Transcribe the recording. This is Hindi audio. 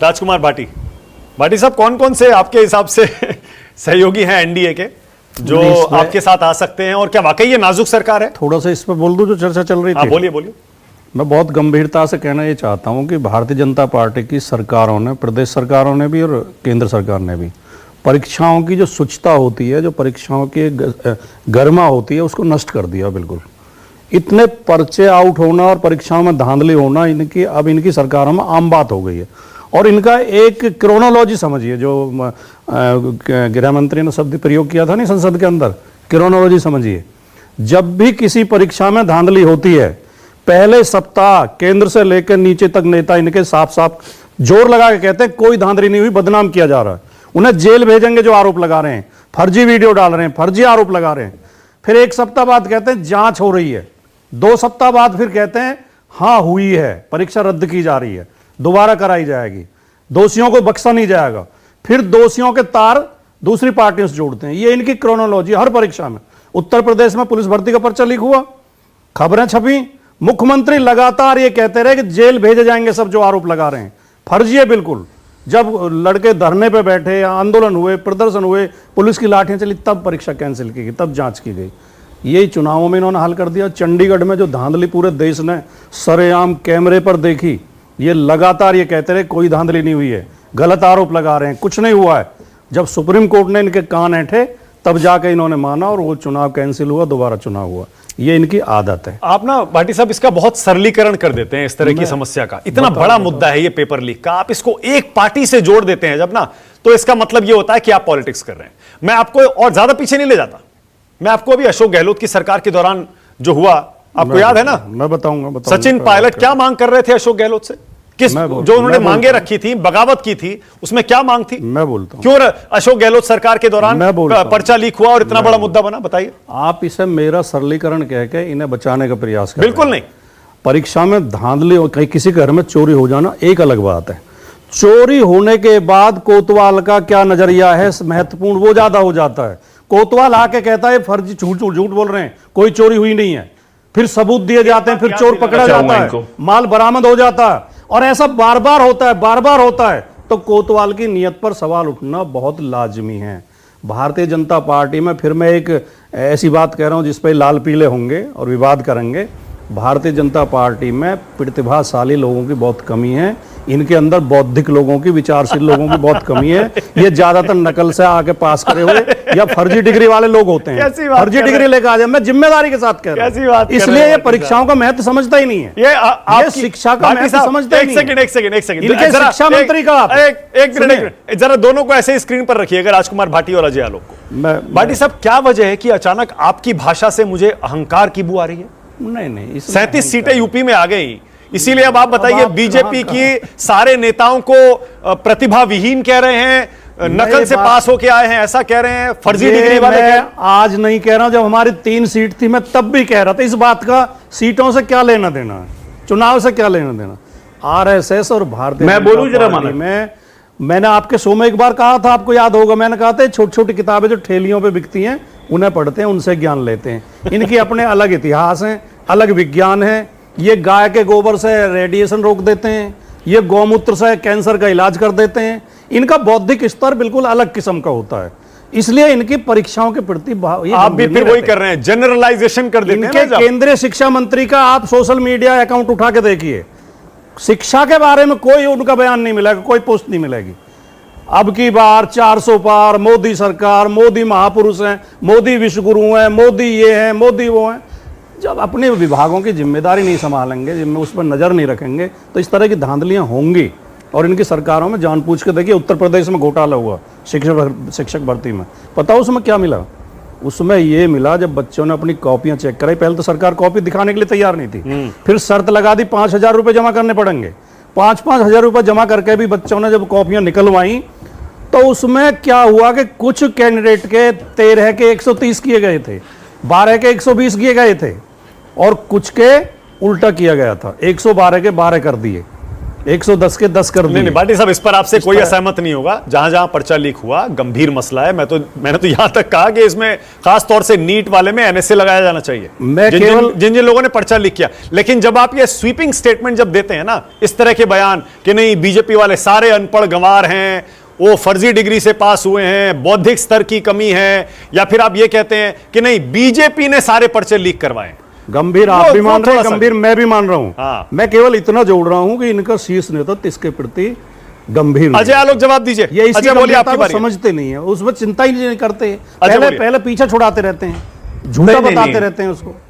राजकुमार भाटी, भाटी साहब कौन कौन से आपके हिसाब से सहयोगी हैं एनडीए के जो आपके साथ आ सकते हैं, और क्या वाकई ये नाजुक सरकार है? थोड़ा सा इस पर बोल दूं जो चर्चा चल रही थी। बोलिए बोलिए। मैं बहुत गंभीरता से कहना ये चाहता हूं कि भारतीय जनता पार्टी की सरकारों ने, प्रदेश सरकारों ने भी और केंद्र सरकार ने भी, परीक्षाओं की जो शुचिता होती है, जो परीक्षाओं की गरिमा होती है, उसको नष्ट कर दिया बिल्कुल। इतने पर्चे आउट होना और परीक्षाओं में धांधली होना अब इनकी सरकारों में आम बात हो गई है। और इनका एक क्रोनोलॉजी समझिए, जो गृह मंत्री ने शब्द प्रयोग किया था नहीं संसद के अंदर, क्रोनोलॉजी समझिए। जब भी किसी परीक्षा में धांधली होती है, पहले सप्ताह केंद्र से लेकर नीचे तक नेता इनके साफ साफ जोर लगा के कहते हैं कोई धांधली नहीं हुई, बदनाम किया जा रहा है, उन्हें जेल भेजेंगे जो आरोप लगा रहे हैं, फर्जी वीडियो डाल रहे हैं, फर्जी आरोप लगा रहे हैं। फिर एक सप्ताह बाद कहते हैं जांच हो रही है, 2 सप्ताह बाद फिर कहते हैं हाँ हुई है, परीक्षा रद्द की जा रही है, दोबारा कराई जाएगी, दोषियों को बख्शा नहीं जाएगा। फिर दोषियों के तार दूसरी पार्टियों से जोड़ते हैं। ये इनकी क्रोनोलॉजी हर परीक्षा में। उत्तर प्रदेश में पुलिस भर्ती का पर्चा लीक हुआ, खबरें छपी, मुख्यमंत्री लगातार ये कहते रहे कि जेल भेजे जाएंगे सब जो आरोप लगा रहे हैं, फर्जी है बिल्कुल। जब लड़के धरने पे बैठे, आंदोलन हुए, प्रदर्शन हुए, पुलिस की लाठियां चली, तब परीक्षा कैंसिल की गई, तब जांच की गई। यही चुनावों में इन्होंने हल कर दिया। चंडीगढ़ में जो धांधली पूरे देश ने सरेआम कैमरे पर देखी, ये लगातार ये कहते रहे कोई धांधली नहीं हुई है, गलत आरोप लगा रहे हैं, कुछ नहीं हुआ है। जब सुप्रीम कोर्ट ने इनके कान ऐंठे तब जाके इन्होंने माना और वो चुनाव कैंसिल हुआ, दोबारा चुनाव हुआ। ये इनकी आदत है। आप ना भाटी साहब इसका बहुत सरलीकरण कर देते हैं इस तरह की समस्या का। इतना बड़ा मुद्दा है ये पेपर लीक का, आप इसको एक पार्टी से जोड़ देते हैं जब ना, तो इसका मतलब ये होता है कि आप पॉलिटिक्स कर रहे हैं। मैं आपको और ज्यादा पीछे नहीं ले जाता, मैं आपको अभी अशोक गहलोत की सरकार के दौरान जो हुआ आपको याद है ना? मैं बताऊंगा। सचिन पायलट क्या मांग कर रहे थे अशोक गहलोत से? किस जो उन्होंने मांगे रखी थी, बगावत की थी, उसमें क्या मांग थी? मैं बोलता हूं क्यों अशोक गहलोत सरकार के दौरान पर्चा लीक हुआ और इतना बड़ा मुद्दा बना, बताइए। आप इसे मेरा सरलीकरण कह के इन्हें बचाने का प्रयास कर रहे हैं। बिल्कुल नहीं। परीक्षा में धांधली और कहीं किसी घर में चोरी हो जाना एक अलग बात है, चोरी होने के बाद कोतवाल का क्या नजरिया है महत्वपूर्ण, वो ज्यादा हो जाता है। कोतवाल आके कहता है फर्जी झूठ बोल रहे हैं, कोई चोरी हुई नहीं है, फिर सबूत दिए जाते हैं, फिर चोर पकड़ा जाता है, माल बरामद हो जाता है, और ऐसा बार बार होता है, तो कोतवाल की नियत पर सवाल उठना बहुत लाजमी है। भारतीय जनता पार्टी में फिर मैं एक ऐसी बात कह रहा हूं जिस पर लाल पीले होंगे और विवाद करेंगे। भारतीय जनता पार्टी में प्रतिभाशाली लोगों की बहुत कमी है, इनके अंदर बौद्धिक लोगों की, विचारशील लोगों की बहुत कमी है। ये ज्यादातर नकल से आके पास करे हुए या फर्जी डिग्री वाले लोग होते हैं, फर्जी डिग्री लेकर आ जाए। मैं जिम्मेदारी के साथ कह रहा हूं, इसलिए ये परीक्षाओं का महत्व समझता ही नहीं है, ये शिक्षा का महत्व समझता ही नहीं है। एक सेकंड इनके शिक्षा मंत्री का एक जरा दोनों को ऐसे स्क्रीन पर रखिएगा, राजकुमार भाटी और अजय आलोक को। भाटी साहब, क्या वजह है कि अचानक आपकी भाषा से मुझे अहंकार की बू आ रही है? नहीं, 37 सीटें यूपी में आ गई, इसीलिए अब आप बताइए, बीजेपी की सारे नेताओं को प्रतिभा विहीन कह रहे हैं, नकल से पास होके आए हैं ऐसा कह रहे हैं, फर्जी डिग्री वाले कह रहे हैं। आज नहीं कह रहा हूं, जब हमारी 3 सीट थी मैं तब भी कह रहा था। इस बात का सीटों से क्या लेना देना है, चुनाव से क्या लेना देना। आरएसएस और भारतीय मैं बोलूं जरा मैंने आपके शो में एक बार कहा था, आपको याद होगा, मैंने कहा था छोटी छोटी किताबें जो ठेलियों पे बिकती हैं उन्हें पढ़ते हैं, उनसे ज्ञान लेते हैं। इनके अपने अलग इतिहास हैं, अलग विज्ञान है। ये गाय के गोबर से रेडिएशन रोक देते हैं, ये गौमूत्र से कैंसर का इलाज कर देते हैं। इनका बौद्धिक स्तर बिल्कुल अलग किस्म का होता है, इसलिए इनकी परीक्षाओं के प्रति आप भी फिर वही कर रहे हैं, जनरलाइजेशन कर देते हैं। इनके केंद्रीय शिक्षा मंत्री का आप सोशल मीडिया अकाउंट उठा के देखिए, शिक्षा के बारे में कोई उनका बयान नहीं मिलेगा, कोई पोस्ट नहीं मिलेगी। अब की बार 400 पार, मोदी सरकार, मोदी महापुरुष हैं, मोदी विश्वगुरु हैं, मोदी ये हैं, मोदी वो हैं। जब अपने विभागों की जिम्मेदारी नहीं संभालेंगे, जिनमें उस पर नजर नहीं रखेंगे, तो इस तरह की धांधलियां होंगी। और इनकी सरकारों में जान पूछ के देखिए, उत्तर प्रदेश में घोटाला हुआ शिक्षक भर्ती में, पता उसमें क्या मिला? उसमें ये मिला, जब बच्चों ने अपनी कॉपियां चेक कराई, पहले तो सरकार कॉपी दिखाने के लिए तैयार नहीं थी, फिर शर्त लगा दी 5,000 रुपये जमा करने पड़ेंगे। 5,000 रुपये जमा करके भी बच्चों ने जब कॉपियां निकलवाई, तो उसमें क्या हुआ कि कुछ कैंडिडेट के 13 के 130 किए गए थे, 12 के 120 किए गए थे, और कुछ के उल्टा किया गया था, 112 के 12 कर दिए। 110 के 10 कर नहीं दिए। नहीं भाटी साहब, इस पर आपसे कोई असहमत नहीं होगा। जहां जहां पर्चा लीक हुआ गंभीर मसला है। मैंने तो यहां तक कहा कि इसमें खास तौर से नीट वाले में एनएसए लगाया जाना चाहिए, मैं जिन जिन लोगों ने पर्चा लीक किया। लेकिन जब आप ये स्वीपिंग स्टेटमेंट जब देते हैं ना, इस तरह के बयान कि नहीं बीजेपी वाले सारे अनपढ़ गंवार हैं, वो फर्जी डिग्री से पास हुए हैं, बौद्धिक स्तर की कमी है, या फिर आप ये कहते हैं कि नहीं बीजेपी ने सारे पर्चे लीक करवाए। गंभीर आप भी मान रहे हैं, थोड़ा सा- गंभीर मैं भी मान रहा हूं। हाँ। मैं केवल इतना जोड़ रहा हूं कि इनका शीर्ष नेतृत्व इसके प्रति गंभीर नहीं अजय है। आलोक जवाब दीजिए। ये इसकी अजय बोलिए, गंभीरता आपकी को बारी है। समझते नहीं है, उसमें चिंता ही नहीं करते। बोलिए। पहले पीछे छुड़ाते रहते हैं, झूठा नहीं, नहीं, बताते नहीं। रहते हैं उसको।